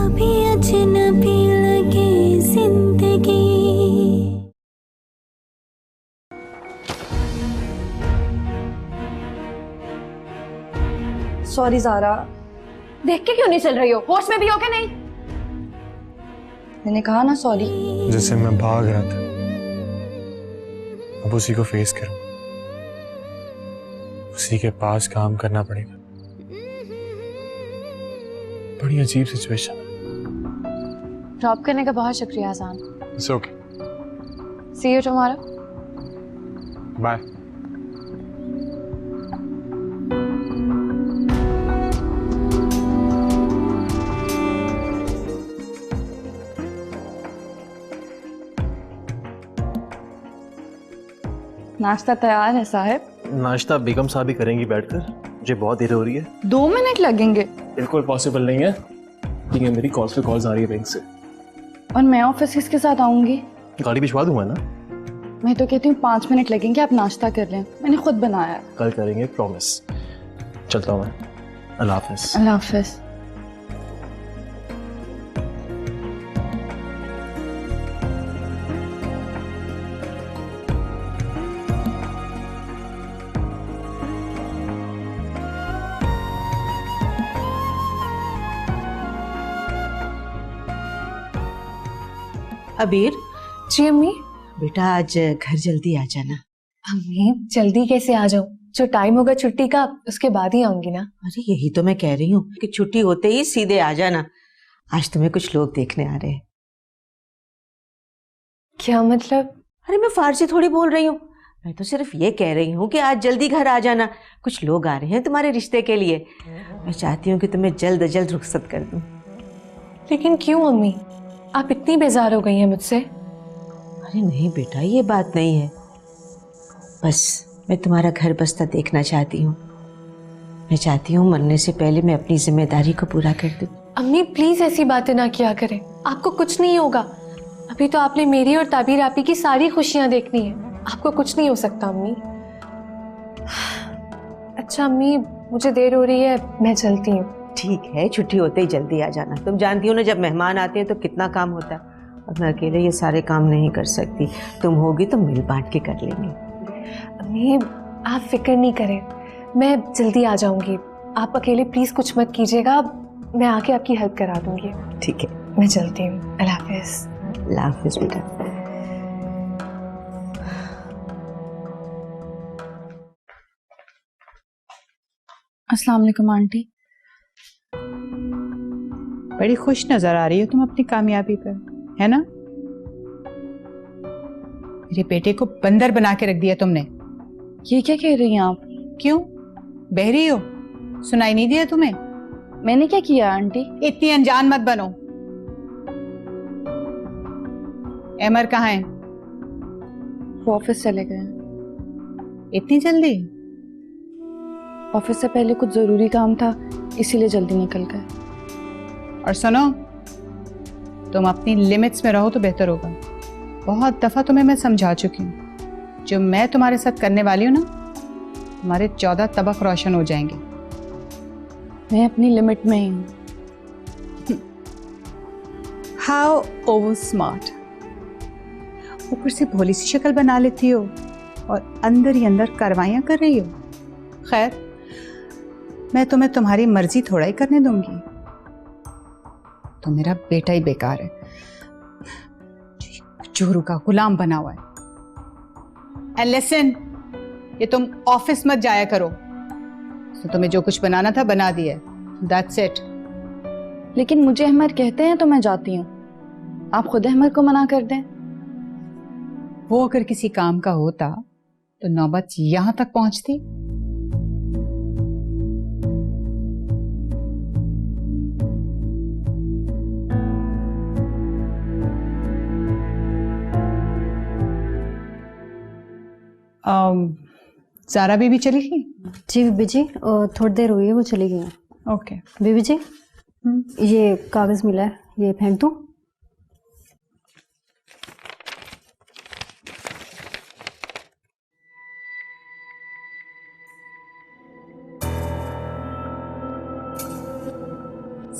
कभी अजनबी लगे जिंदगी। सॉरी ज़ारा। देख के क्यों नहीं चल रही हो? होश में भी हो क्या नहीं? मैंने कहा ना सॉरी। जिससे मैं भाग रहा था अब उसी को फेस करूं, उसी के पास काम करना पड़ेगा। बड़ी अजीब सिचुएशन। ड्रॉप करने का बहुत शुक्रिया आसान। It's okay, see you tomorrow. Bye. नाश्ता तैयार है साहब। नाश्ता बेगम साहब ही करेंगी बैठकर, मुझे बहुत देर हो रही है। 2 मिनट लगेंगे। बिल्कुल पॉसिबल नहीं है, ठीक है? मेरी कॉल्स पे कॉल्स आ रही है बैंक से। और मैं ऑफिस किसके साथ आऊंगी? गाड़ी भिजवा दूंगा ना। मैं तो कहती हूँ 5 मिनट लगेंगे, आप नाश्ता कर लें, मैंने खुद बनाया है। कल करेंगे, प्रॉमिस। चलता हूँ मैं। अल्लाह हाफिज। अल्लाह हाफिज। अबीर, जी अम्मी। बेटा आज घर जल्दी आ जाना। अम्मी जल्दी कैसे आ जाऊं? जो टाइम होगा छुट्टी का उसके बाद ही आऊंगी ना। अरे यही तो मैं कह रही हूँ कि छुट्टी होते ही सीधे आ जाना। आज तुम्हें कुछ लोग देखने आ रहे हैं। क्या मतलब? अरे मैं फारसी थोड़ी बोल रही हूँ, मैं तो सिर्फ ये कह रही हूँ कि आज जल्दी घर आ जाना। कुछ लोग आ रहे हैं तुम्हारे रिश्ते के लिए। मैं चाहती हूँ कि तुम्हें जल्द अज जल्द रुखसत कर दूँ। लेकिन क्यों अम्मी? आप इतनी बेजार हो गई हैं मुझसे? अरे नहीं बेटा, ये बात नहीं है। बस मैं तुम्हारा घर बसता देखना चाहती हूँ। मैं चाहती हूँ मरने से पहले मैं अपनी जिम्मेदारी को पूरा कर दूँ। अम्मी प्लीज ऐसी बातें ना किया करें, आपको कुछ नहीं होगा। अभी तो आपने मेरी और ताबीर आपी की सारी खुशियां देखनी है, आपको कुछ नहीं हो सकता अम्मी। अच्छा अम्मी मुझे देर हो रही है, मैं चलती हूँ। ठीक है, छुट्टी होते ही जल्दी आ जाना। तुम जानती हो ना जब मेहमान आते हैं तो कितना काम होता है, और मैं अकेले ये सारे काम नहीं कर सकती। तुम होगी तो मिल बांट के कर लेंगे। अम्मी आप फिक्र नहीं करें, मैं जल्दी आ जाऊंगी। आप अकेले प्लीज कुछ मत कीजिएगा, मैं आके आपकी हेल्प करा दूंगी। ठीक है, मैं चलती हूँ। अल्लाह हाफिज। अल्लाह हाफिज बेटा। अस्सलाम वालेकुम आंटी। बड़ी खुश नजर आ रही हो तुम अपनी कामयाबी पर, है ना? मेरे बेटे को बंदर बना के रख दिया तुमने। ये क्या कह रही हैं आप? क्यों, बहरी हो? सुनाई नहीं दिया तुम्हें? मैंने क्या किया आंटी? इतनी अनजान मत बनो। एमर कहाँ है? वो ऑफिस चले गए। इतनी जल्दी? ऑफिस से पहले कुछ जरूरी काम था, इसीलिए जल्दी निकल गए। और सुनो, तुम अपनी लिमिट्स में रहो तो बेहतर होगा। बहुत दफा तुम्हें मैं समझा चुकी हूँ, जो मैं तुम्हारे साथ करने वाली हूँ ना, तुम्हारे 14 तबक रोशन हो जाएंगे। मैं अपनी लिमिट में ही हूँ। How over smart. ऊपर से भोली सी शक्ल बना लेती हो और अंदर ही अंदर कार्रवाइयाँ कर रही हो। खैर, मैं तुम्हें तुम्हारी मर्जी थोड़ा ही करने दूंगी। तो मेरा बेटा ही बेकार है, चोरू का गुलाम बना हुआ है। एंड लिसन, ये तुम ऑफिस मत जाया करो। तो तुम्हें जो कुछ बनाना था बना दिया, दैट्स इट। लेकिन मुझे अहमद कहते हैं तो मैं जाती हूँ, आप खुद अहमद को मना कर दें। वो अगर किसी काम का होता तो नौबत यहां तक पहुंचती। ज़ारा बीबी चली गई? जी बीबी जी, थोड़ी देर हुई है वो चली गई हैं। ओके बीबी जी, ये कागज मिला है, ये फेंक दूं?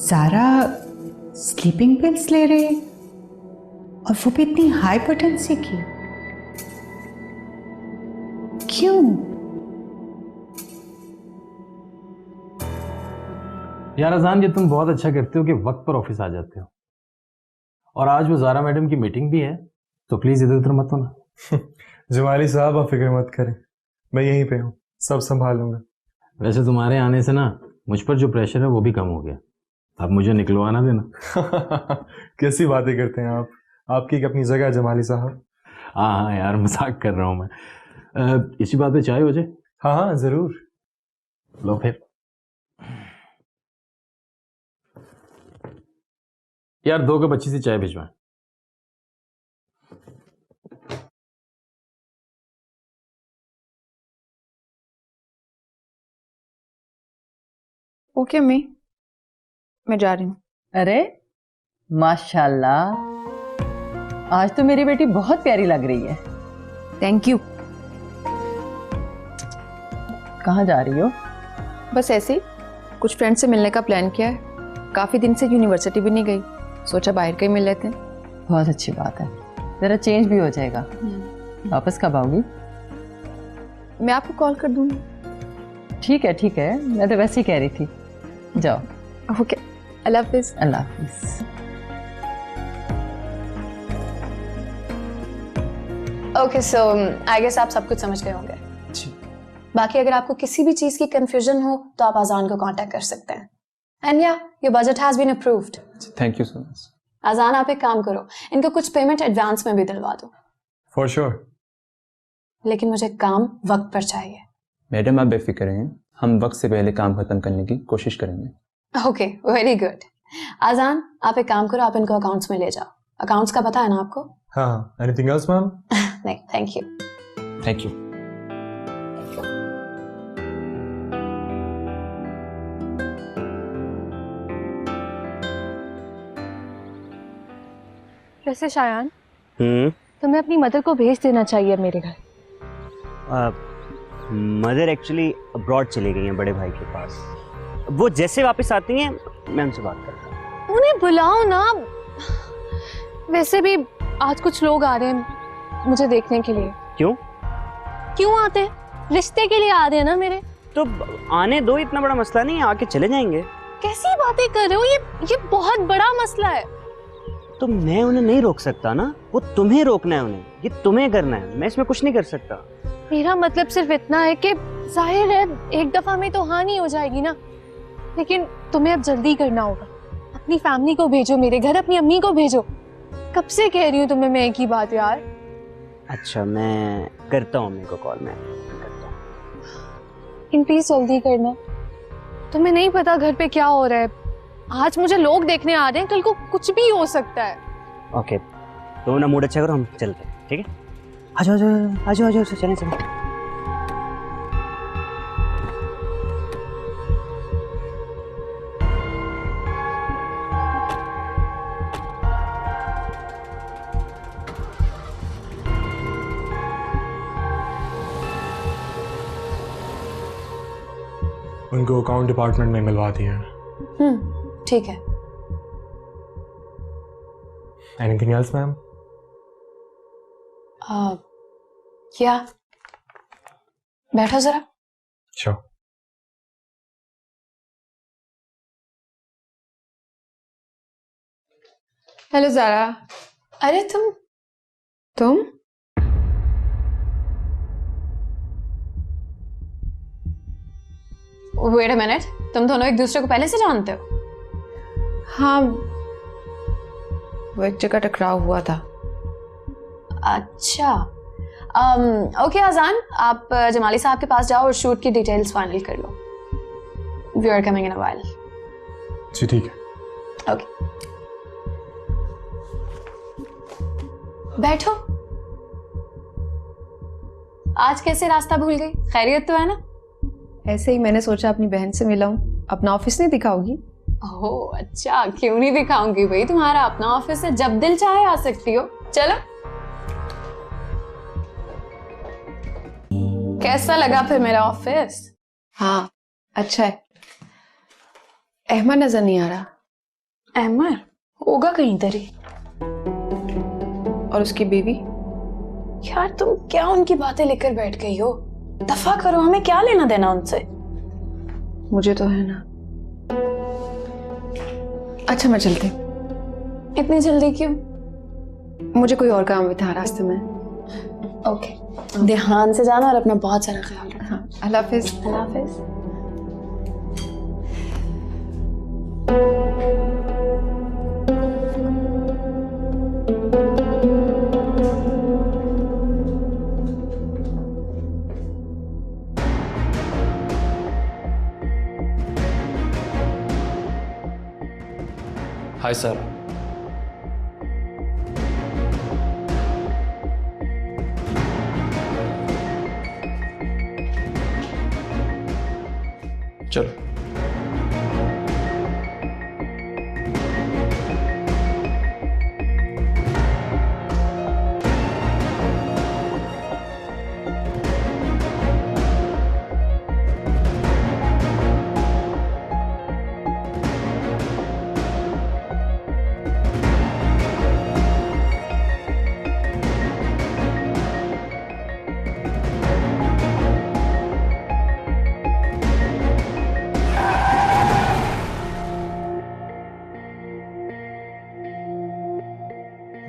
ज़ारा स्लीपिंग पिल्स ले रहे और वो भी इतनी हाई पोटेंसी की। क्यों? यार अजान, ये तुम बहुत अच्छा करते हो कि वक्त पर ऑफिस आ जाते हो। और आज वो ज़ारा मैडम की मीटिंग भी है, तो प्लीज इधर उधर मत होना। जमाली साहब आप फिक्र मत करें, मैं यहीं पे हूँ, सब संभाल लूंगा। वैसे तुम्हारे आने से ना मुझ पर जो प्रेशर है वो भी कम हो गया। अब मुझे निकलवाना देना। कैसी बातें करते हैं आप, आपकी एक अपनी जगह है जमाली साहब। हाँ यार, मजाक कर रहा हूँ मैं। इसी बात पे चाय हो जाए? हाँ हाँ जरूर। लो फिर। यार 2 कप अच्छी सी चाय भिजवाएं। ओके मैं जा रही हूँ। अरे माशाल्लाह, आज तो मेरी बेटी बहुत प्यारी लग रही है। Thank you. कहाँ जा रही हो? बस ऐसे ही कुछ फ्रेंड से मिलने का प्लान किया है। काफ़ी दिन से यूनिवर्सिटी भी नहीं गई, सोचा बाहर कहीं मिल लेते हैं। बहुत अच्छी बात है, जरा चेंज भी हो जाएगा। वापस कब आओगी? मैं आपको कॉल कर दूँगी। ठीक है, मैं तो वैसे ही कह रही थी। जाओ। ओके, अल्लाह हाफिज़। अल्लाह हाफिज़। ओके सो आई गेस आप सब कुछ समझ गए होंगे। बाकी अगर आपको किसी भी चीज की कंफ्यूजन हो तो आप अजान को कांटेक्ट कर सकते हैं। एंड या your budget has been approved. Thank you so much. अजान आप एक काम करो, इनको कुछ पेमेंट एडवांस में भी दिलवा दो। For sure. लेकिन मुझे काम वक्त पर चाहिए। मैडम आप बेफिक्र रहें, हम वक्त से पहले काम खत्म करने की कोशिश करेंगे। Okay very good. अजान आप एक काम करो, आप इनको अकाउंट्स में ले जाओ। अकाउंट्स का पता है ना आपको? हाँ, एनीथिंग एल्स मैम? नहीं, थैंक यू। Thank you. वैसे शायान, तुम्हें अपनी मदर को भेज देना चाहिए मेरे घर। मदर एक्चुअली अब्रॉड चली गई हैं बड़े भाई के पास। वो जैसे वापस आती हैं मैं उनसे बात करता हूँ। उन्हें बुलाओ ना। वैसे भी आज कुछ लोग आ रहे हैं मुझे देखने के लिए। क्यों आते हैं? रिश्ते के लिए आ रहे हैं ना मेरे। तो आने दो, इतना बड़ा मसला नहीं है, आके चले जाएंगे। कैसी बातें कर रहे हो? ये बहुत बड़ा मसला है। तो मैं उन्हें नहीं रोक सकता ना, वो तुम्हें रोकना है, उन्हें ये तुम्हें करना है, मैं इसमें कुछ नहीं कर सकता। मेरा मतलब सिर्फ इतना है कि जाहिर है एक दफा में तो हानि हो जाएगी ना, लेकिन तुम्हें अब जल्दी करना होगा। अपनी फैमिली को भेजो मेरे घर, अपनी अम्मी को भेजो। कब से कह रही हूँ तुम्हें मैं एक ही बात यार। अच्छा मैं करता हूँ अम्मी को कॉल, मैं करता हूँ। लेकिन प्लीज जल्दी करना। तुम्हें नहीं पता घर पे क्या हो रहा है। आज मुझे लोग देखने आ रहे हैं, कल को कुछ भी हो सकता है। ओके तो ना मूड अच्छा करो, हम चलते हैं, ठीक है? आ जाओ चलें। उनको अकाउंट डिपार्टमेंट में मिलवा दिया है। ठीक है। Anything else ma'am? क्या? बैठो जरा। श्योर। हेलो ज़ारा। अरे तुम वेट अ मिनट, तुम दोनों एक दूसरे को पहले से जानते हो? हाँ, वो एक जगह टकराव हुआ था। अच्छा ओके अजान, आप जमाली साहब के पास जाओ और शूट की डिटेल्स फाइनल कर लो। We are coming in a while. जी ठीक है। ओके बैठो। आज कैसे रास्ता भूल गई? खैरियत तो है ना? ऐसे ही मैंने सोचा अपनी बहन से मिलाऊं। अपना ऑफिस नहीं दिखाओगी? ओह अच्छा, क्यों नहीं दिखाऊंगी भाई, तुम्हारा अपना ऑफिस है, जब दिल चाहे आ सकती हो। चलो। कैसा लगा फिर मेरा ऑफिस? हाँ अच्छा है। अहमद नजर नहीं आ रहा। अहमद? होगा कहीं तरी। और उसकी बीवी? यार तुम क्या उनकी बातें लेकर बैठ गई हो? दफा करो, हमें क्या लेना देना उनसे। मुझे तो है ना। अच्छा मैं चलती। इतनी जल्दी क्यों? मुझे कोई और काम भी था रास्ते में। ओके, ध्यान से जाना और अपना बहुत सारा ख्याल रखना। हाँ, अल्लाह हाफिज। अल्लाह हाफिज। Hi sir. चलो।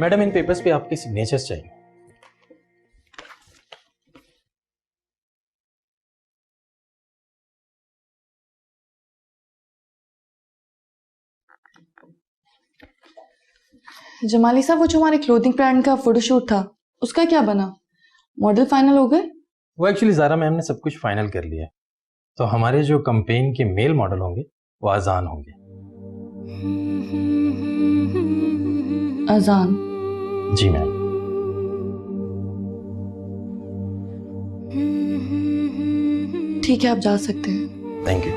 मैडम इन पेपर्स पे आपके सिग्नेचर्स चाहिए। जमाली साहब, वो जो हमारे क्लोथिंग ब्रांड का फोटोशूट था उसका क्या बना? मॉडल फाइनल हो गए? वो एक्चुअली ज़ारा मैम ने सब कुछ फाइनल कर लिया है, तो हमारे जो कैंपेन के मेल मॉडल होंगे वो अजान होंगे। अजान? जी मैम। ठीक है, आप जा सकते हैं। Thank you.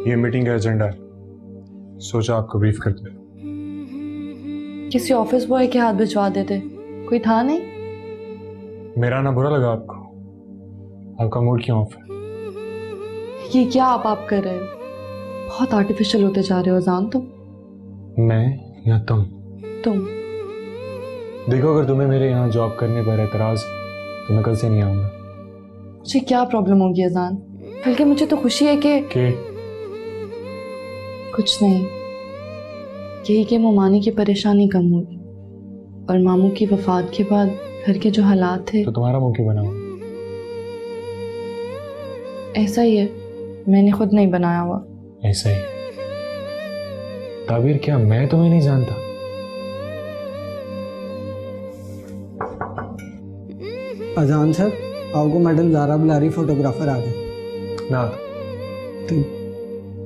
ये मीटिंग का एजेंडा है, सोचा आपको ब्रीफ करते हैं। किसी ऑफिस बॉय के हाथ भिजवा देते, कोई था नहीं। मेरा ना बुरा लगा आपको? आपका मूड क्यों ऑफ है? ये क्या आप कर रहे हो? बहुत आर्टिफिशियल होते जा रहे हो अजान तुम। मैं या तुम? तुम। देखो, अगर तुम्हें मेरे यहाँ जॉब करने पर एतराज तो मैं कल से नहीं आऊंगा। मुझे क्या प्रॉब्लम होगी अजान? बल्कि मुझे तो खुशी है कि कुछ नहीं, यही कि मोमानी की परेशानी कम हुई और मामू की वफात के बाद घर के जो हालात थे। तो तुम्हारा मुंह क्यों बना हुआ? ऐसा ही है, मैंने खुद नहीं बनाया हुआ। ऐसा ही? ताबीर, क्या मैं तुम्हें नहीं जानता? अजान सर, आपको मैडम ज़ारा बुला रही, फोटोग्राफर आ गए। ना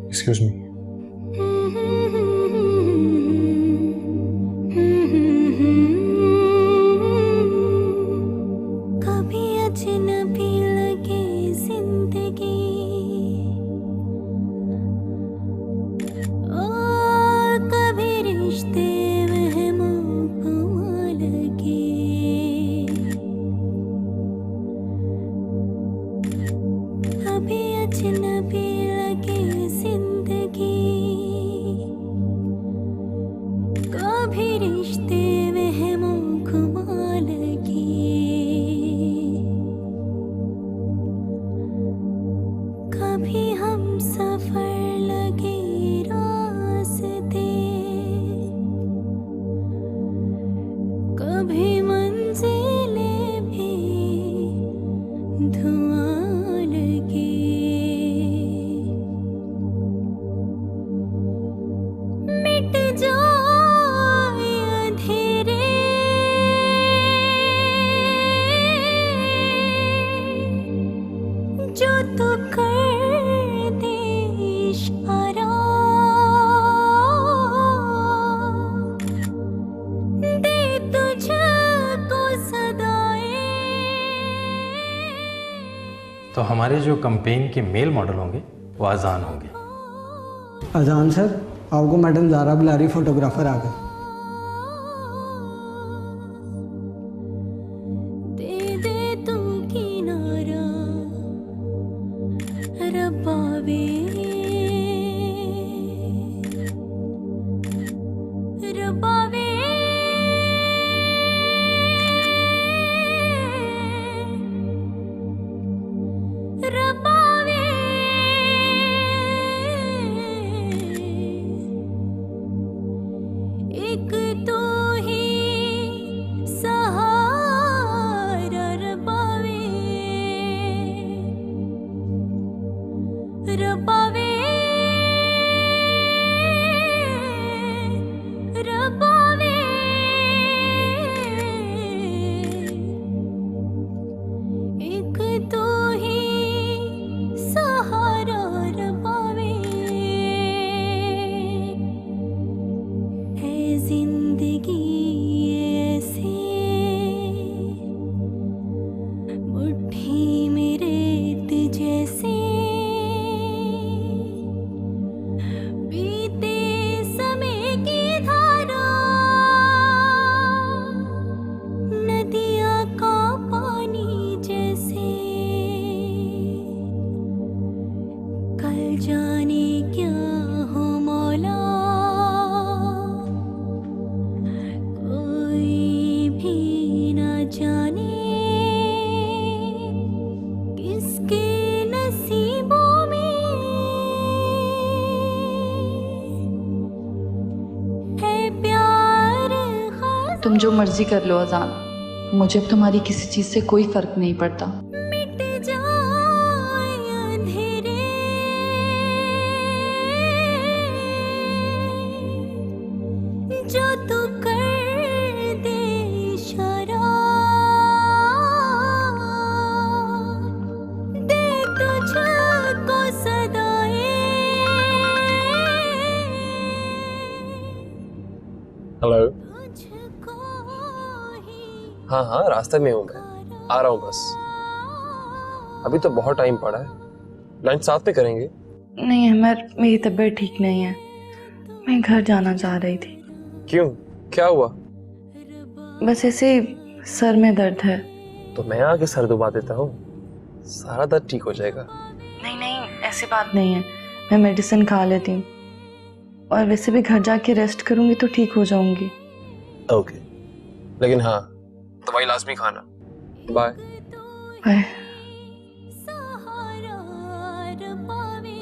एक्सक्यूज मी। कभी अजनबी लगे जिंदगी, और कभी रिश्ते वहमों को लगे, कभी अजनबी लगे जिंदगी, कभी रिश्ते वहमों को लगे, कभी हम सफर लगे रास्ते, कभी मंजिलें भी धुआं लगे, मिट जाए अंधेरे, जो तू कर दे इशारा, दे तुझको सदाएं। तो हमारे जो कैंपेन के मेल मॉडल होंगे वो अजान होंगे। अजान सर, आपको मैडम ज़ारा बुला रही, फोटोग्राफर आ गए। रबावे रबावे एक तू ही सहारा रबावे रबावे रबावे एक तू ही सहारा रबावे है जिंदगी ऐसे मुट्ठी में रेत जैसे बीते समय की धारा नदियाँ का पानी जैसे कल जाने क्या हो मौला कोई भी न जाने किसके नसीबों में है प्यार तुम जो मर्जी कर लो अजान, मुझे अब तुम्हारी किसी चीज से कोई फर्क नहीं पड़ता। मिट जाए अंधेरे जो तू कर दे इशारा दे तुझको सदाएं हेलो। तुझको ही हाँ हाँ, रास्ते में हूँ मैं, आ रहा हूँ बस। अभी तो बहुत टाइम पड़ा है, लंच साथ में करेंगे। नहीं अमर, मेरी तबीयत ठीक नहीं है, मैं घर जाना चाह रही थी। क्यों, क्या हुआ? बस ऐसे ही सर में दर्द है। तो मैं आके सर दुबा देता हूँ, सारा दर्द ठीक हो जाएगा। नहीं नहीं, ऐसी बात नहीं है, मैं मेडिसिन खा लेती हूँ और वैसे भी घर जाके रेस्ट करूंगी तो ठीक हो जाऊंगी। ओके, लेकिन हाँ, दवाई लाजमी खाना। Bye bye. सहारा रबावे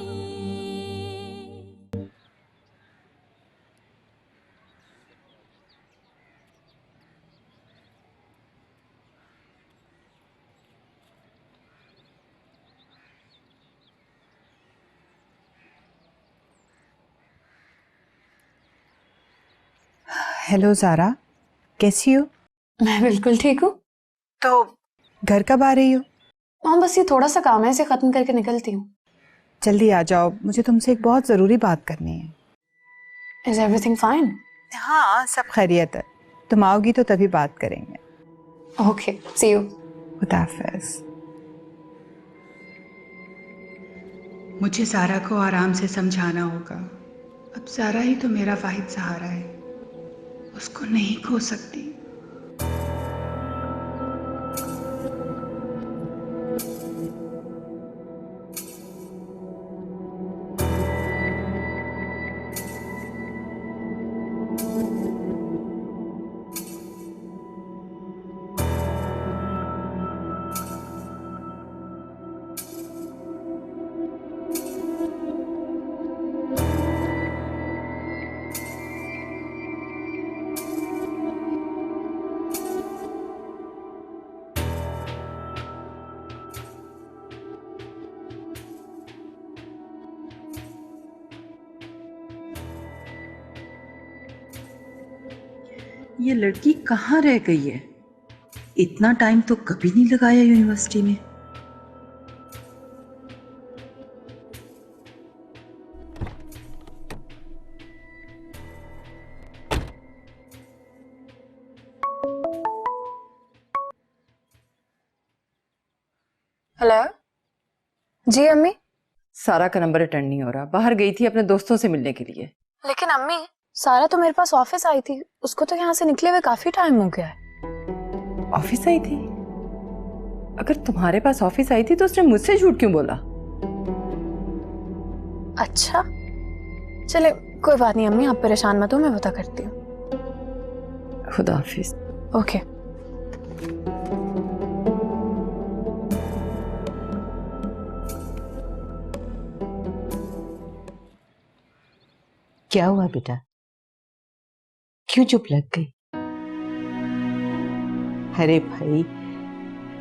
हेलो ज़ारा, कैसी हो? मैं बिल्कुल ठीक हूँ। तो घर कब आ रही हो? हाँ बस ये थोड़ा सा काम है, इसे खत्म करके निकलती हूँ। जल्दी आ जाओ, मुझे तुमसे एक बहुत ज़रूरी बात करनी है। Is everything fine? हाँ, सब खैरियत है। तुम आओगी तो तभी बात करेंगे। Okay, see you. खुदा हाफिज़। मुझे ज़ारा को आराम से समझाना होगा। अब ज़ारा ही तो मेरा वाहिद सहारा है, उसको नहीं खो सकती। ये लड़की कहाँ रह गई है? इतना टाइम तो कभी नहीं लगाया यूनिवर्सिटी में। हेलो जी अम्मी। सारा का नंबर अटेंड नहीं हो रहा, बाहर गई थी अपने दोस्तों से मिलने के लिए। लेकिन अम्मी, सारा तो मेरे पास ऑफिस आई थी, उसको तो यहाँ से निकले हुए काफी टाइम हो गया है। ऑफिस आई थी? अगर तुम्हारे पास ऑफिस आई थी तो उसने मुझसे झूठ क्यों बोला? अच्छा चले, कोई बात नहीं अम्मी, आप परेशान मत हो, मैं पता करती हूँ। खुदा हाफिज। ओके। क्या हुआ बेटा, क्यों चुप लग गई? अरे भाई,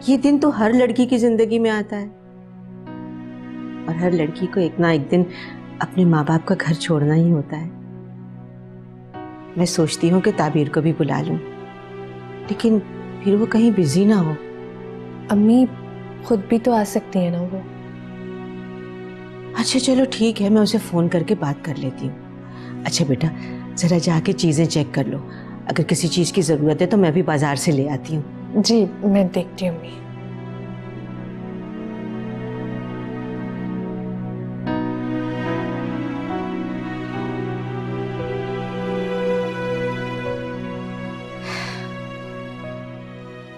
ये दिन तो हर लड़की की जिंदगी में आता है और हर लड़की को एक ना एक दिन अपने माँ बाप का घर छोड़ना ही होता है। मैं सोचती हूँ कि ताबीर को भी बुला लूं, लेकिन फिर वो कहीं बिजी ना हो। अम्मी खुद भी तो आ सकती है ना वो। अच्छा चलो ठीक है, मैं उसे फोन करके बात कर लेती हूँ। अच्छा बेटा, जरा जाके चीजें चेक कर लो, अगर किसी चीज की जरूरत है तो मैं भी बाजार से ले आती हूँ। जी मैं देखती हूँ अम्मी।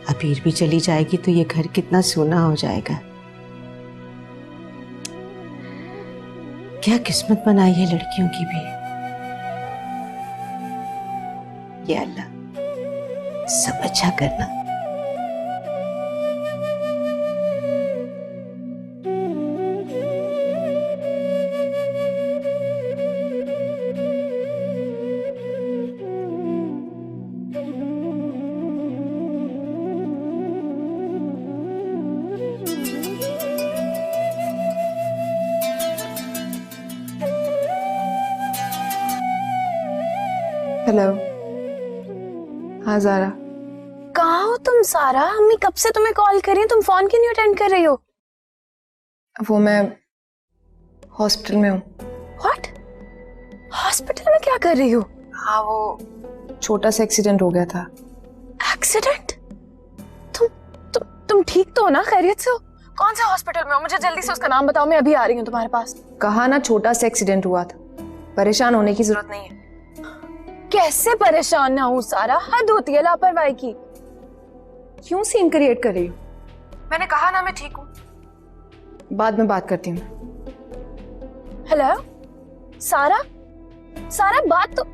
अबीर भी चली जाएगी तो ये घर कितना सोना हो जाएगा। क्या किस्मत बनाई है लड़कियों की भी। या अल्लाह, सब अच्छा करना। हेलो। हाँ ज़ारा। कहाँ हो तुम सारा? अम्मी कब से तुम्हें कॉल कर रही हैं, तुम फोन क्यों नहीं अटेंड कर रही हो? वो मैं हॉस्पिटल में हूँ। व्हाट? हॉस्पिटल में क्या कर रही हो? हाँ वो छोटा सा एक्सीडेंट हो गया था। एक्सीडेंट? तुम ठीक तो हो ना, खैरियत से हो? कौन से हॉस्पिटल में हो? मुझे जल्दी से उसका नाम बताओ, मैं अभी आ रही हूँ तुम्हारे पास। कहा ना छोटा सा एक्सीडेंट हुआ था, परेशान होने की जरूरत नहीं है। कैसे परेशान ना हूँ सारा, हद होती है लापरवाही की। क्यों सीन क्रिएट कर रही हो? मैंने कहा ना मैं ठीक हूँ। बाद में बात करती हूँ। हेलो सारा, सारा बात तो।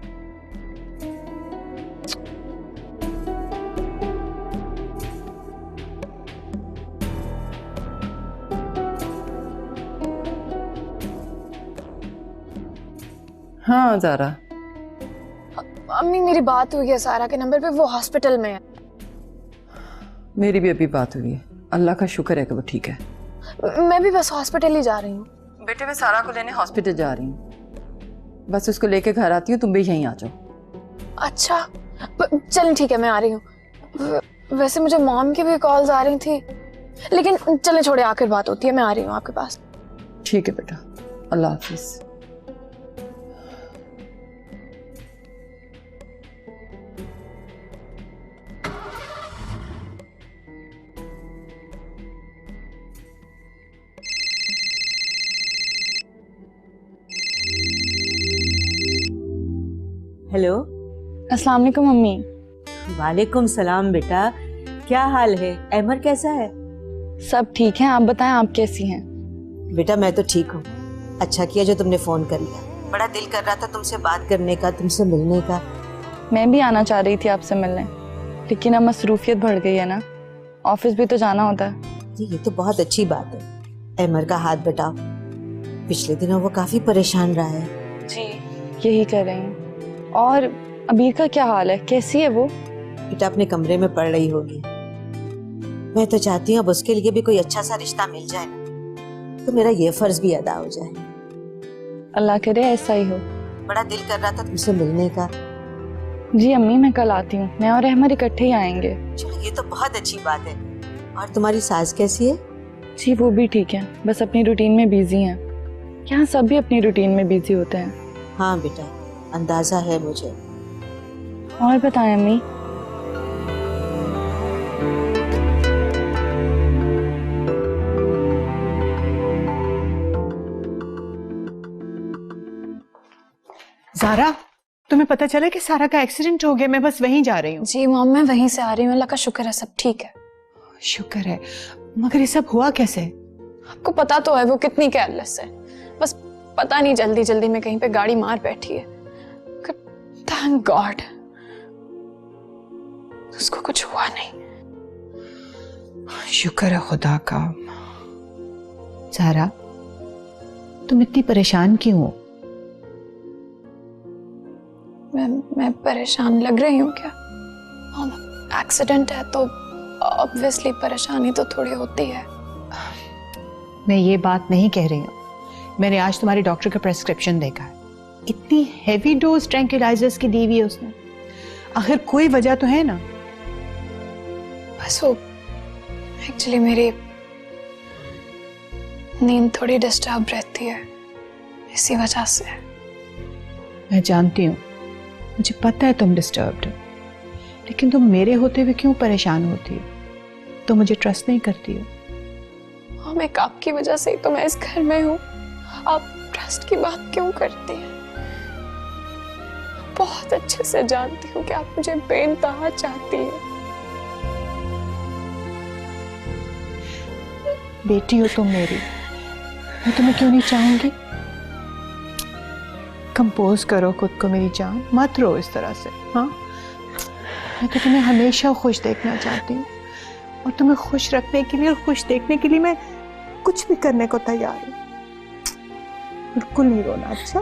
हाँ ज़ारा। अम्मी मेरी बात हुई है सारा के नंबर पे, वो हॉस्पिटल में है। मेरी भी अभी बात हुई है, अल्लाह का शुक्र है कि वो ठीक है। मैं भी बस हॉस्पिटल ही जा रही हूँ। बेटे मैं सारा को लेने हॉस्पिटल जा रही हूँ, बस उसको लेके घर आती हूँ, तुम भी यहीं आ जाओ। अच्छा चल ठीक है, मैं आ रही हूँ। वैसे मुझे मॉम की भी कॉल्स आ रही थी, लेकिन चले छोड़े, आखिर बात होती है, मैं आ रही हूँ आपके पास। ठीक है बेटा, अल्लाह हाफिज। हेलो। अस्सलाम वालेकुम मम्मी। वालेकुम सलाम बेटा, क्या हाल है? अमर कैसा है? सब ठीक है, आप बताएं आप कैसी हैं? बेटा मैं तो ठीक हूँ। अच्छा किया जो तुमने फोन कर लिया, बड़ा दिल कर रहा था तुमसे बात करने का, तुमसे मिलने का। मैं भी आना चाह रही थी आपसे मिलने, लेकिन अब मसरूफियत बढ़ गई है ना, ऑफिस भी तो जाना होता है। जी ये तो बहुत अच्छी बात है। अमर का हाथ बटाओ, पिछले दिनों वो काफी परेशान रहा है। जी यही कर रही हूँ। और अबीर का क्या हाल है, कैसी है वो? बेटा अपने कमरे में पड़ रही होगी। मैं तो चाहती हूँ अब उसके लिए भी कोई अच्छा सा रिश्ता मिल जाए ना, तो मेरा ये फर्ज भी अदा हो जाए। अल्लाह करे ऐसा ही हो। बड़ा दिल कर रहा था तुमसे मिलने का। जी अम्मी मैं कल आती हूँ, मैं और अहमद इकट्ठे ही आएंगे। चलो ये तो बहुत अच्छी बात है। और तुम्हारी सास कैसी है? जी वो भी ठीक है, बस अपनी रूटीन में बिजी हैं। यहाँ सब भी अपनी रूटीन में बिजी होते हैं। हाँ बेटा अंदाजा है मुझे। और बताएं अम्मी। ज़ारा, तुम्हें पता चला कि सारा का एक्सीडेंट हो गया? मैं बस वहीं जा रही हूँ। जी मॉम मैं वहीं से आ रही हूँ, अल्लाह का शुक्र है सब ठीक है। शुक्र है, मगर ये सब हुआ कैसे? आपको पता तो है वो कितनी केयरलेस है, बस पता नहीं जल्दी जल्दी में कहीं पे गाड़ी मार बैठी है। Thank God. उसको कुछ हुआ नहीं। शुक्र है खुदा का। सारा, तुम इतनी परेशान क्यों हो? मैं परेशान लग रही हूँ क्या? एक्सीडेंट है तो ऑब्वियसली परेशानी तो थोड़ी होती है। मैं ये बात नहीं कह रही हूँ। मैंने आज तुम्हारे डॉक्टर का प्रेस्क्रिप्शन देखा है। कितनी हेवी डोज ट्रैंक्विलाइजर्स की दी हुई है उसने। आखिर कोई वजह तो है ना। बस वो एक्चुअली मेरी नींद थोड़ी डिस्टर्ब रहती है, इसी वजह से। मैं जानती हूँ, मुझे पता है तुम डिस्टर्ब्ड हो, लेकिन तुम मेरे होते हुए क्यों परेशान होती हो? तो मुझे ट्रस्ट नहीं करती हो। हम एक आपकी वजह से ही तो मैं इस घर में हूँ। आप ट्रस्ट की बात क्यों करती हैं? बहुत अच्छे से जानती हूँ कि आप मुझे बेइंतहा चाहती हैं। बेटी हो तुम मेरी, मैं तुम्हें क्यों नहीं चाहूंगी? कंपोज करो खुद को मेरी जान, मत रो इस तरह से। हाँ, मैं तो तुम्हें हमेशा खुश देखना चाहती हूँ, और तुम्हें खुश रखने के लिए और खुश देखने के लिए मैं कुछ भी करने को तैयार हूँ। बिल्कुल नहीं रोना, अच्छा?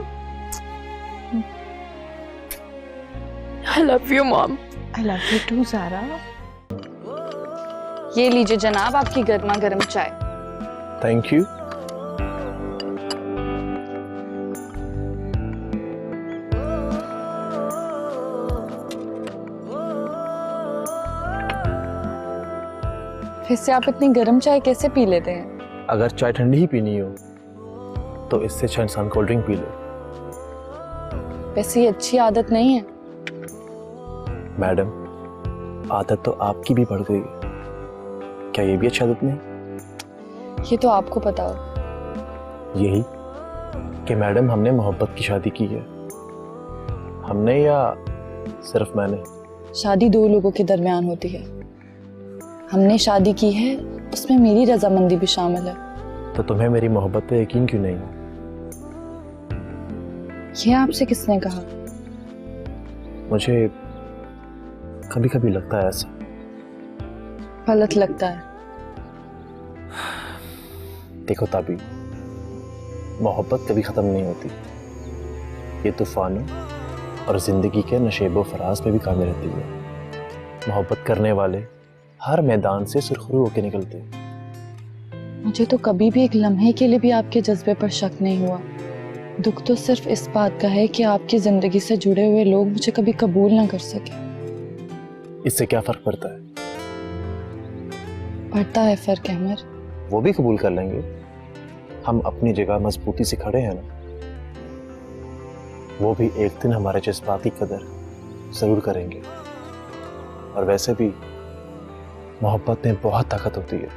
I love you, Mom. I love you too, सारा। ये लीजिए जनाब आपकी गर्मा गर्म चाय। Thank you. फिर से आप इतनी गर्म चाय कैसे पी लेते हैं? अगर चाय ठंडी ही पीनी हो तो इससे अच्छा इंसान कोल्ड ड्रिंक पी लो। वैसे ये अच्छी आदत नहीं है। मैडम, आदत तो आपकी भी बढ़ गई है, क्या ये भी अच्छी आदत नहीं? ये तो आपको पता हो। यही कि मैडम हमने मोहब्बत की शादी की है। हमने या सिर्फ मैंने? शादी दो लोगों के दरमियान होती है। हमने शादी की है, उसमें मेरी रजामंदी भी शामिल है। तो तुम्हें मेरी मोहब्बत पे यकीन क्यों नहीं? ये आपसे किसने कहा? मुझे कभी कभी लगता है ऐसा। गलत लगता है। देखो ताबी, मोहब्बत कभी खत्म नहीं होती। ये तूफानों और जिंदगी के नशेबो फराज पे भी कायम रहती है। मोहब्बत करने वाले हर मैदान से सुरखरू होकर निकलते हैं। मुझे तो कभी भी एक लम्हे के लिए भी आपके जज्बे पर शक नहीं हुआ। दुख तो सिर्फ इस बात का है कि आपकी जिंदगी से जुड़े हुए लोग मुझे कभी कबूल ना कर सके। इससे क्या फर्क पड़ता है? पड़ता है फर्क अहमर। वो भी कबूल कर लेंगे। हम अपनी जगह मजबूती से खड़े हैं ना। वो भी एक दिन हमारे जज्बात की कदर जरूर करेंगे। और वैसे भी मोहब्बत में बहुत ताकत होती है,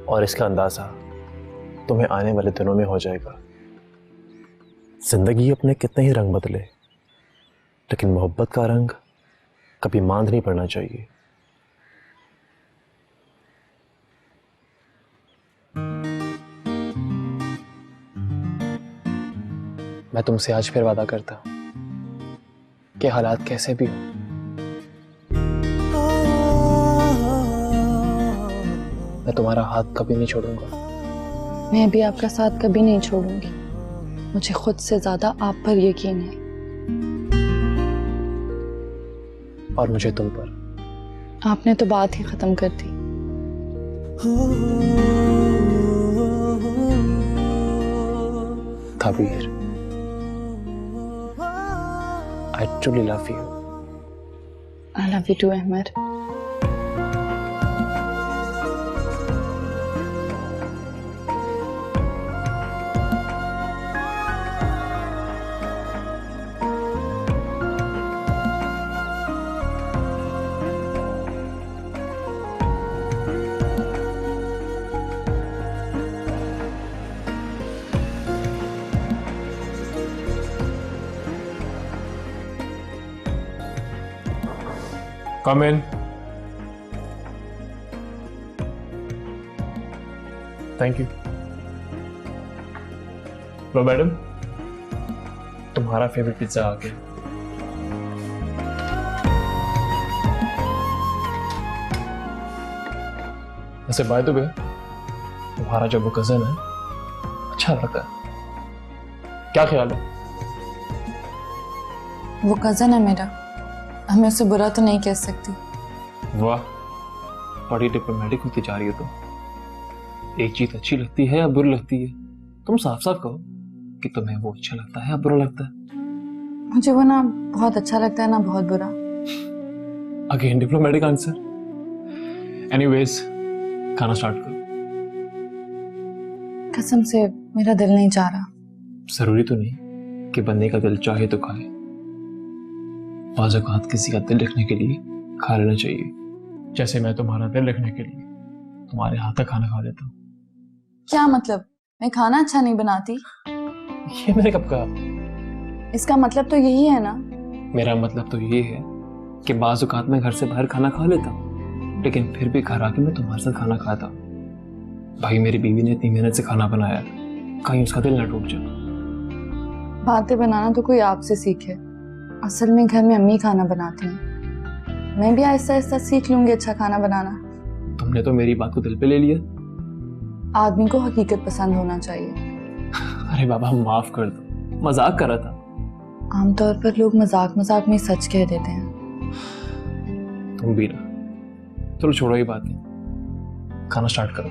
और इसका अंदाजा तुम्हें आने वाले दिनों में हो जाएगा। जिंदगी अपने कितने ही रंग बदले, लेकिन मोहब्बत का रंग कभी मांद नहीं पड़ना चाहिए। मैं तुमसे आज फिर वादा करता हूं कि हालात कैसे भी हो, मैं तुम्हारा हाथ कभी नहीं छोड़ूंगा। मैं भी आपका साथ कभी नहीं छोड़ूंगी। मुझे खुद से ज्यादा आप पर यकीन है। और मुझे तुम पर। आपने तो बात ही खत्म कर दी। ताबीर, I truly love you. I love you too, Ahmar. Come in. Thank you. Low madam, तुम्हारा फेवरेट पिज्जा आ गया। वैसे बाय द वे, तुम्हारा जो वो कजन है अच्छा लड़का है, क्या ख्याल है? वो कजन है मेरा, हमें उसे बुरा तो नहीं कह सकती। वाह, बड़ी डिप्लोमेटिक होती जा रही है तुम। एक चीज अच्छी लगती है या बुरी लगती है, तुम साफ साफ कहो कि तुम्हें वो अच्छा लगता है या बुरा लगता है। मुझे वो ना बहुत अच्छा लगता है ना बहुत बुरा। Again diplomatic answer. एनीवेज, खाना स्टार्ट करो। कसम से मेरा दिल नहीं चाह रहा। जरूरी तो नहीं कि बंदे का दिल चाहे तो खाए, बाज़ औक़ात किसी का दिल रखने के लिए खा लेना चाहिए। जैसे मैं तुम्हारा दिल रखने के लिए तुम्हारे हाथ का खाना खा लेता हूँ। क्या मतलब, मैं खाना अच्छा नहीं बनाती? ये मैंने कब कहा? इसका मतलब तो यही है ना? मेरा मतलब तो ये है कि बाज़ औक़ात मैं घर से बाहर खाना खा लेता हूँ, लेकिन फिर भी घर आके मैं तुम्हारे साथ खाना खाता हूँ। भाई, मेरी बीवी ने इतनी मेहनत से खाना बनाया, कहीं उसका दिल ना टूट जाए। बातें बनाना तो कोई आपसे सीखे, असल में घर में अम्मी खाना बनाती हैं। मैं भी आहिस्ता आहिस्ता सीख लूंगी अच्छा खाना बनाना। तुमने तो मेरी बात को दिल पे ले लिया। आदमी को हकीकत पसंद होना चाहिए। अरे बाबा, माफ कर दो, मजाक कर रहा था। आमतौर पर लोग मजाक मजाक में सच कह देते हैं। तुम भी ना। चलो छोड़ो ये बातें, खाना स्टार्ट करो।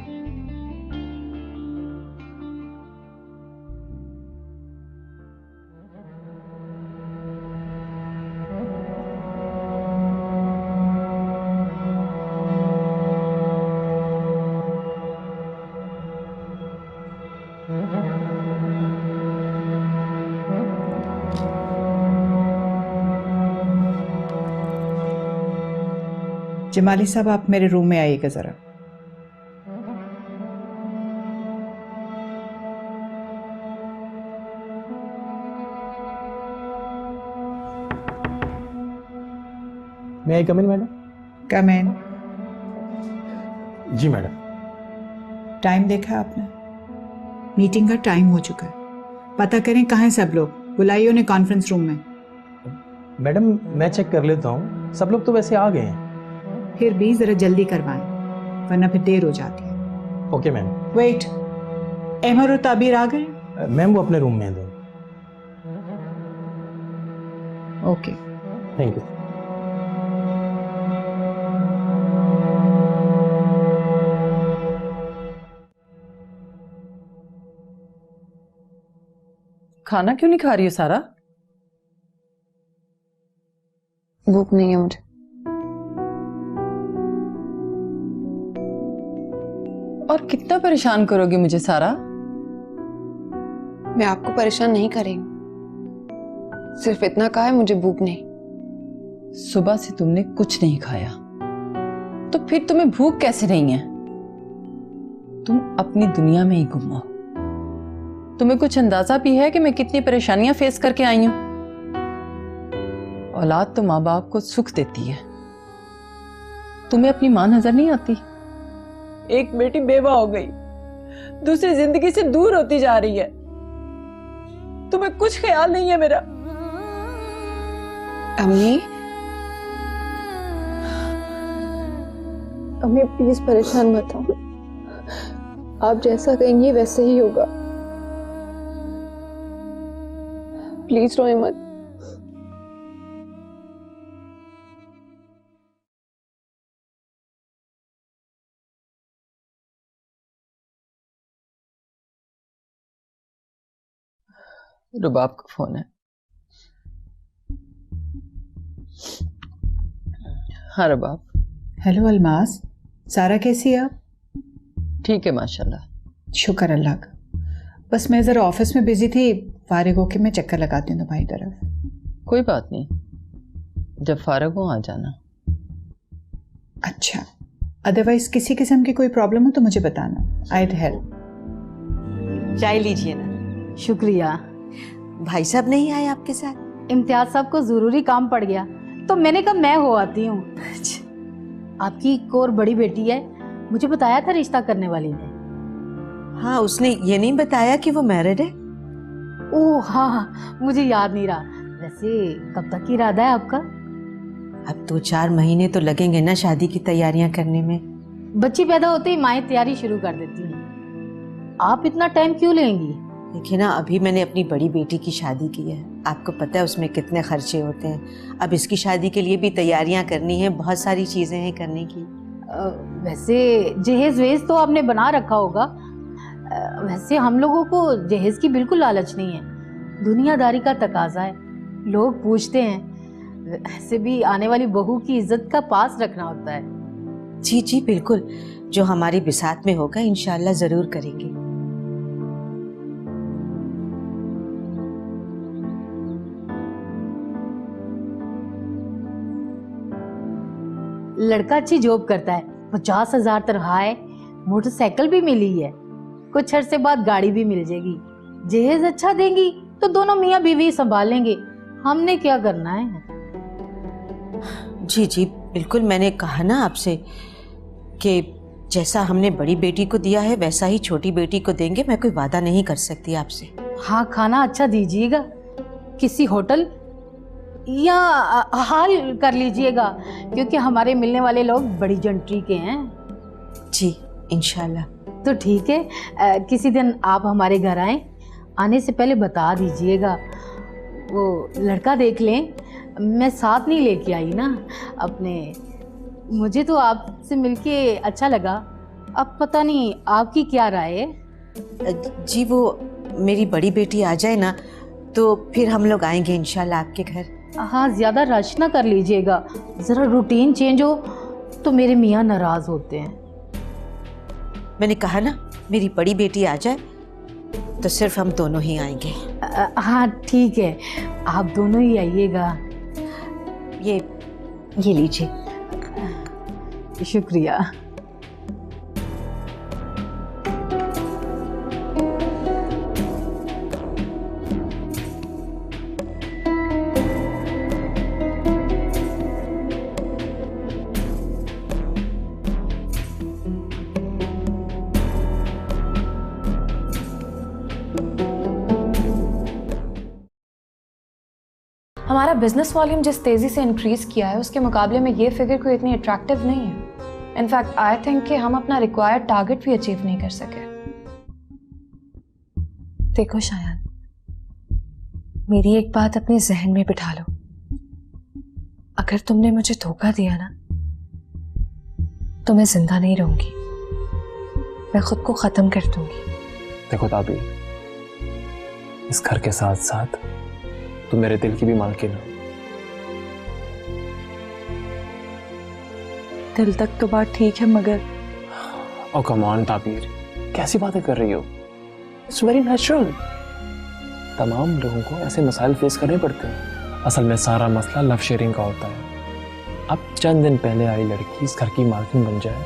जमाली साहब, आप मेरे रूम में आइएगा जरा। मे आई कम इन मैडम? कम इन। जी मैडम। टाइम देखा आपने? मीटिंग का टाइम हो चुका है। पता करें कहाँ हैं सब लोग, बुलाइए उन्हें कॉन्फ्रेंस रूम में। मैडम मैं चेक कर लेता हूँ, सब लोग तो वैसे आ गए हैं। फिर भी जरा जल्दी करवाएं, वरना फिर देर हो जाती है। Okay ma'am. वेट, अहमद और ताबीर आ गए? मैम वो अपने रूम में हैं। Okay, thank you. खाना क्यों नहीं खा रही हो सारा? भूख नहीं है मुझे। और कितना परेशान करोगी मुझे सारा? मैं आपको परेशान नहीं कर रही हूं, सिर्फ इतना कहा है मुझे भूख नहीं। सुबह से तुमने कुछ नहीं खाया, तो फिर तुम्हें भूख कैसे नहीं है? तुम अपनी दुनिया में ही गुम हो। तुम्हें कुछ अंदाजा भी है कि मैं कितनी परेशानियां फेस करके आई हूं? औलाद तो माँ बाप को सुख देती है, तुम्हें अपनी माँ नजर नहीं आती? एक बेटी बेवा हो गई, दूसरी जिंदगी से दूर होती जा रही है, तुम्हें कुछ ख्याल नहीं है मेरा? अम्मी, अम्मी प्लीज परेशान मत हो, आप जैसा कहेंगी वैसे ही होगा। प्लीज रोए मत। रुबाब का फोन है। हाँ रुबाब। हेलो अलमास, सारा कैसी है आप? ठीक है माशाल्लाह। शुक्र अल्लाह का। बस मैं ज़रा ऑफिस में बिजी थी, फारिग होके मैं चक्कर लगाती हूँ तुम्हारी तरफ। कोई बात नहीं, जब फारिग हो आ जाना। अच्छा, अदरवाइज किसी किस्म की कोई प्रॉब्लम हो तो मुझे बताना, आई हेल्प। चाय लीजिए ना। शुक्रिया। भाई साहब नहीं आए आपके साथ? इम्तियाज साहब को जरूरी काम पड़ गया तो मैंने कहा मैं हो आती हूँ। आपकी एक और बड़ी बेटी है, मुझे बताया था रिश्ता करने वाली ने। हाँ, उसने ये नहीं बताया कि वो मैरिड है? ओह हाँ, मुझे याद नहीं रहा। वैसे कब तक की इरादा है आपका? अब 2-4 महीने तो लगेंगे ना शादी की तैयारियां करने में। बच्ची पैदा होते ही माएँ तैयारी शुरू कर देती हैं। आप इतना टाइम क्यों लेंगी? देखिए ना, अभी मैंने अपनी बड़ी बेटी की शादी की है, आपको पता है उसमें कितने खर्चे होते हैं। अब इसकी शादी के लिए भी तैयारियां करनी है, बहुत सारी चीज़ें हैं करने की। वैसे जहेज वेज तो आपने बना रखा होगा। वैसे हम लोगों को जहेज की बिल्कुल लालच नहीं है, दुनियादारी का तकाजा है। लोग पूछते हैं, वैसे भी आने वाली बहू की इज्जत का पास रखना होता है। जी जी बिल्कुल, जो हमारी बिसात में होगा इंशाल्लाह ज़रूर करेंगे। लड़का अच्छी जॉब करता है, 50,000 तनख्वाह है, मोटरसाइकिल भी मिली है, कुछ अरसे बाद गाड़ी भी मिल जाएगी। जहेज अच्छा देंगी तो दोनों मियाँ बीवी संभालेंगे, हमने क्या करना है। जी जी बिल्कुल, मैंने कहा ना आपसे कि जैसा हमने बड़ी बेटी को दिया है वैसा ही छोटी बेटी को देंगे। मैं कोई वादा नहीं कर सकती आपसे। हाँ, खाना अच्छा दीजिएगा, किसी होटल या हाल कर लीजिएगा, क्योंकि हमारे मिलने वाले लोग बड़ी जंट्री के हैं। जी इंशाल्लाह। तो ठीक है, किसी दिन आप हमारे घर आएं, आने से पहले बता दीजिएगा। वो लड़का देख लें, मैं साथ नहीं लेके आई ना अपने। मुझे तो आपसे मिलके अच्छा लगा, अब पता नहीं आपकी क्या राय है। जी वो मेरी बड़ी बेटी आ जाए ना तो फिर हम लोग आएंगे इंशाल्लाह आपके घर। हाँ, ज़्यादा रश ना कर लीजिएगा, ज़रा रूटीन चेंज हो तो मेरे मियाँ नाराज़ होते हैं। मैंने कहा ना, मेरी बड़ी बेटी आ जाए तो सिर्फ हम दोनों ही आएंगे। हाँ ठीक है, आप दोनों ही आइएगा। ये लीजिए। शुक्रिया। हमारा बिजनेस वॉल्यूम जिस तेज़ी से इंक्रीज़ किया है उसके मुकाबले में ये फिगर कोई इतनी अट्रैक्टिव नहीं है। इनफैक्ट आई थिंक कि हम अपना रिक्वायर्ड टारगेट भी अचीव नहीं कर सके। देखो शायान, मेरी एक बात अपने जहन में बिठा लो, अगर तुमने मुझे धोखा दिया ना तो मैं जिंदा नहीं रहूंगी, मैं खुद को ख़त्म कर दूंगी। देखो ताबी, इस घर के साथ साथ तुम मेरे दिल की भी मालकिन हो। दिल तक तो बात ठीक है, मगर ओ कम ऑन ताबीर, कैसी बातें कर रही हो? It's very natural. तमाम लोगों को ऐसे मसाइल फेस करने पड़ते हैं। असल में सारा मसला लव शेयरिंग का होता है। अब चंद दिन पहले आई लड़की इस घर की मालकिन बन जाए,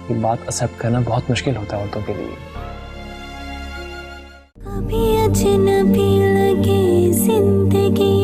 ये बात एक्सेप्ट करना बहुत मुश्किल होता है औरतों के लिए। कभी अजनबी लगे जिंदगी